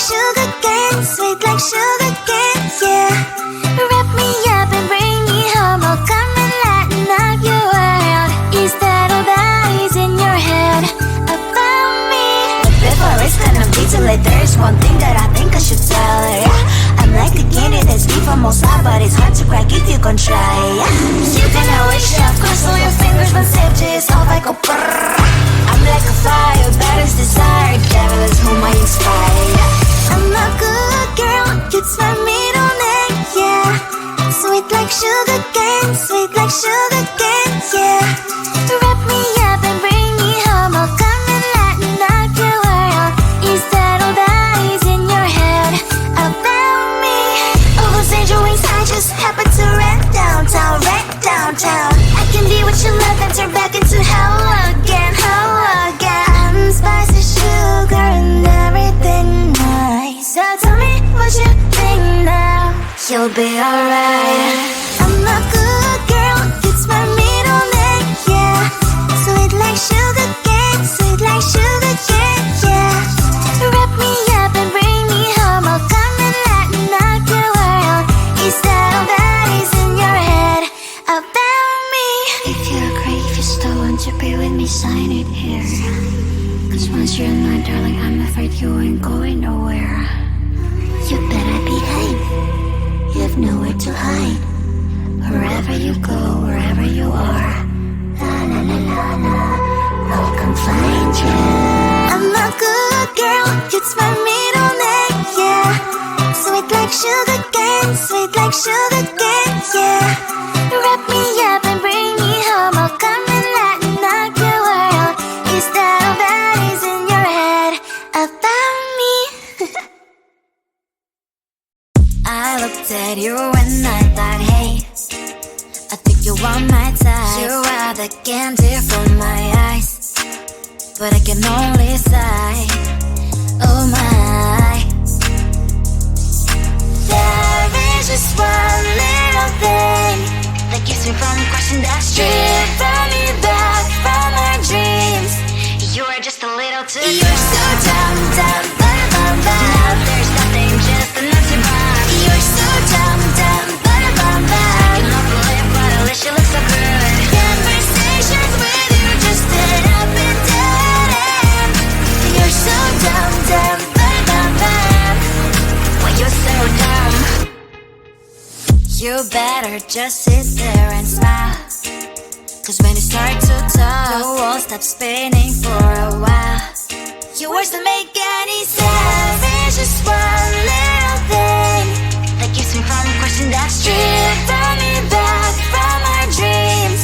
sugar cane, sweet like sugar cane, yeah. Wrap me up and bring me home, I'll come and lighten up your world. Is that all that is in your head about me? But before it's gonna be too late, there's one thing that I think I should tell her, yeah. I'm like a candy that's deep from outside, but it's hard to crack if you can try, yeah. You can always shove, cross all your fingers, but safety is off, I go brrrr. I'm like a fire, baddest desire, devil is whom I inspire, yeah. I'm a good girl, it's my middle name, yeah. Sweet like sugar cane, sweet like sugar cane, yeah. Wrap me up and bring me home, I'll come and lighten up your world. Is that all that is in your head about me? Oh, those angel wings I just happen to rent downtown, I can be what you love and turn back into hell again, I'm spicy sugar and everything nice. So tell me what you think now, you'll be alright. I'm a good girl, it's my middle name, yeah. Sweet like sugar cane, sweet like sugar cane, yeah. Wrap me up and bring me home, I'll come and lighten up your world. Is that all that is in your head about me? If you agree, if you still want to be with me, sign it here. Cause once you're in line, darling, I'm afraid you ain't going nowhere. You better behave, you have nowhere to hide. Wherever you go, wherever you are, la la la la la, I'll come find you. I'm a good girl, it's my middle name, yeah. Sweet like sugar cane, sweet like sugar cane, yeah. Wrap me up and bring me home, I'll come and lighten up your world. Is that all that is in your head about me? I looked at you and I thought, hey, I think you are my type. You are the candy from my eyes, but I can only sigh, oh my. There is just one little thing that keeps me from crossing that street, brought me back from my dreams. You are just a little too good. You're so dumb, dumb, ba-da-bum-bum. There's nothing, just an empty bomb. You're so dumb, dumb, ba-da-bum-bum. I cannot believe, but at least you look so good. Conversations with you just end up in dead end. You're so dumb, dumb, ba-da-bum-bum. When you're so dumb, you better just sit there and smile. Cause when you start to talk, the world stops spinning for a while. Your words don't make any sense. There's just one little thing that keeps me from crossing that street, brought me back from my dreams.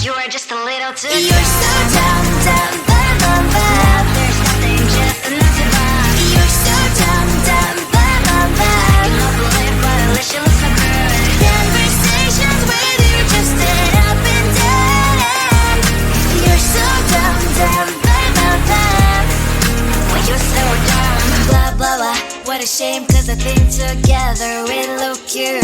You are just a little too good. You're so dumb, dumb, ba-da-bum-bum. There's nothing, just an empty bomb. You're so dumb, dumb, ba-da-bum-bum. I cannot believe, but at least you look so good. Conversations with you just end up in dead end. You're so dumb, dumb, ba-da-bum-bum. When you're so dumb, blah, blah, blah. What a shame, cause I think together we look cute.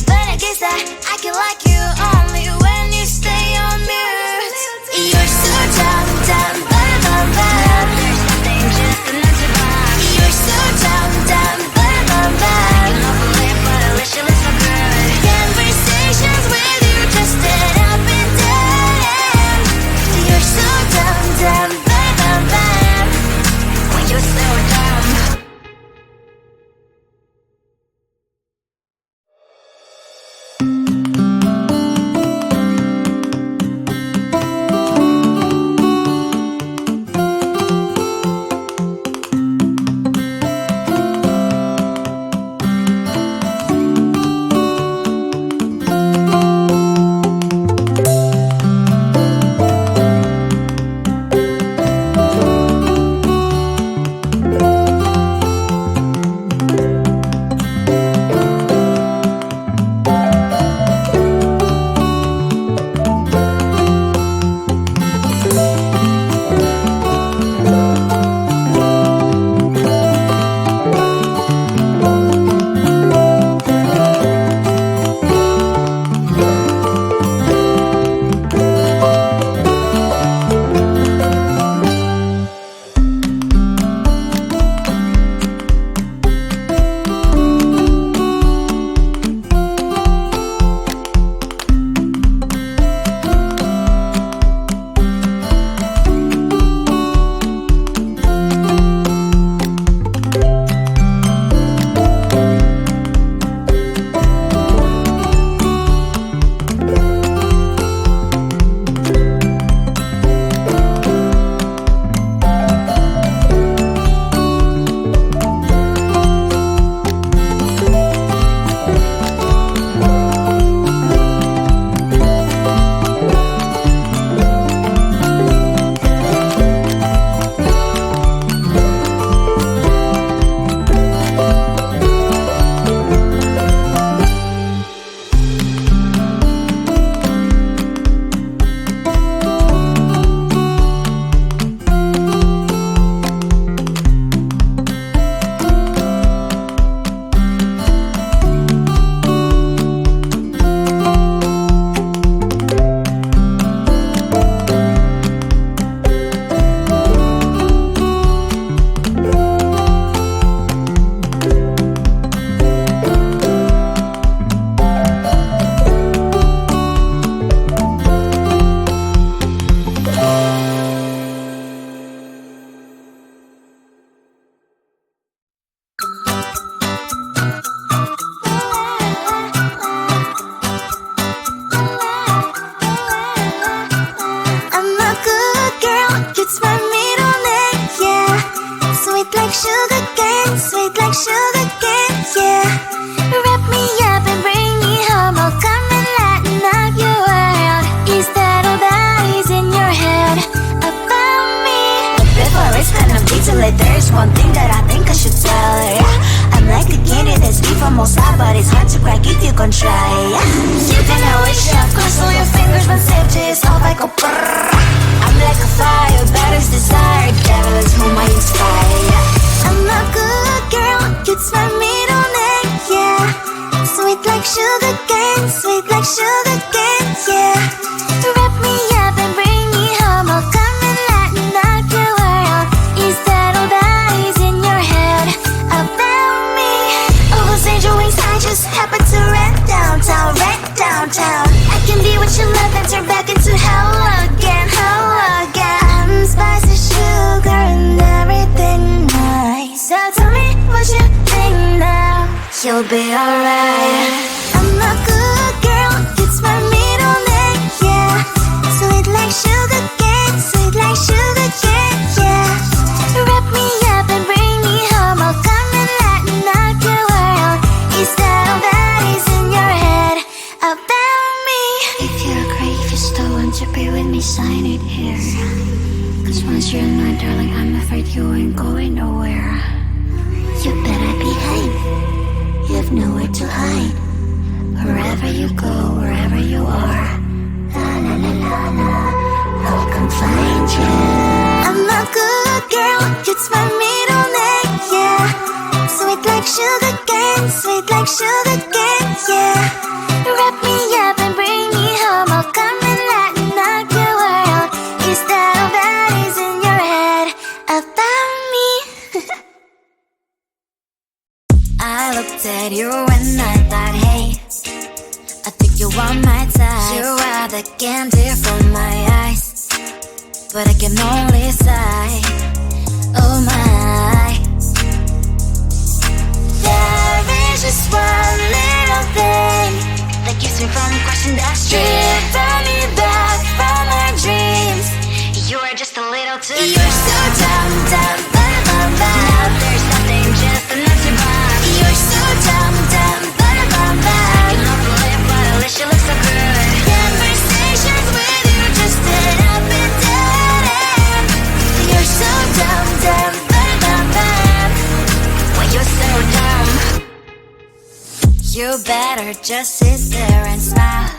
But I guess that I can like you only when you stay on mute. You're so dumb, dumb, ba-da-bum-bum. There's nothing, just an empty bomb. You're so dumb, dumb, ba-da-bum-bum. I cannot believe, but at least you look so good. Conversations with you just end up in dead end. You're so dumb, dumb, ba-da-bum-bum. When you're so dumb. one thing that I think I should tell her, yeah. I'm like the candy that's deep from outside, but it's hard to crack if you can try, yeah. You think I wish you have crossed all your fingers, but safety is off, I go brrrr. I'm like a fire, battles desire, devil is whom I inspire, yeah. I'm a good girl, it's my middle name, yeah. Sweet like sugar cane, sweet like sugar cane, yeah. Wrap me up and bring me home, I'll come and lighten up your world. Is that all that is in your head about me? Oh, those angel wings I just happen to rent downtown, rent downtown. I can be what you love and turn back into hell again, hell again. I'm spicy sugar and everything nice. So tell me what you think now, you'll be alright. I'm a good girl, it's my middle name, yeah. Sweet like sugar cane, sweet like sugar cane, yeah. Wrap me up and bring me home, I'll come and lighten up your world. Is that all that is in your head about me? If you agree, if you still want to be with me, sign it here. Cause once you're mine, darling, I'm afraid you ain't going nowhere. You better behave, you have nowhere to hide. Wherever you go, wherever you are, la la la la la, I'll come find you. I'm a good girl, it's my middle name, yeah. Sweet like sugar cane, sweet like sugar cane, yeah. Wrap me up and bring me home, I'll come and lighten up your world. Is that all that is in your head about me? I looked at you and I thought, hey, I think you are my type. You are the candy from my eyes, but I can only sigh, oh my. There is just one little thing that keeps me from crossing that street, driven me back from my dreams. You are just a little too good. You're so dumb, dumb, bum, bum, bum. Now there's nothing, just enough to buy. You're so dumb, dumb, bum, bum, bum. You love to live, but at least you look so good. Conversations with you just end up in dead end. You're so dumb, dumb, bum, bum, bum. When you're so dumb, you better just sit there and smile.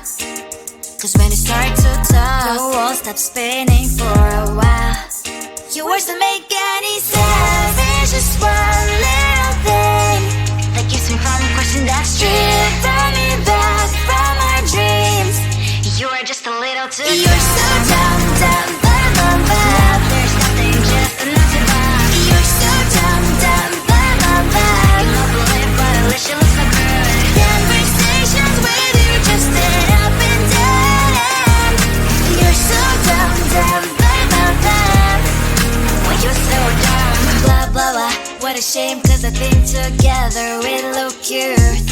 Cause when you start to talk, the world stops spinning for a while. Your words don't make any sense. There's just one little thing that keeps me from crossing that street, driven me back from our dreams. You are just a little too good. You're so dumb, dumb, bum, bum, bum. There's nothing, just enough to buy. You're so dumb, dumb, bum, bum, bum. You love to live, but at least you look so good. Conversations with you just end up in dead end. You're so dumb, dumb, bum, bum, bum. When you're so dumb, blah, blah, blah. What a shame, cause I think together we look cute.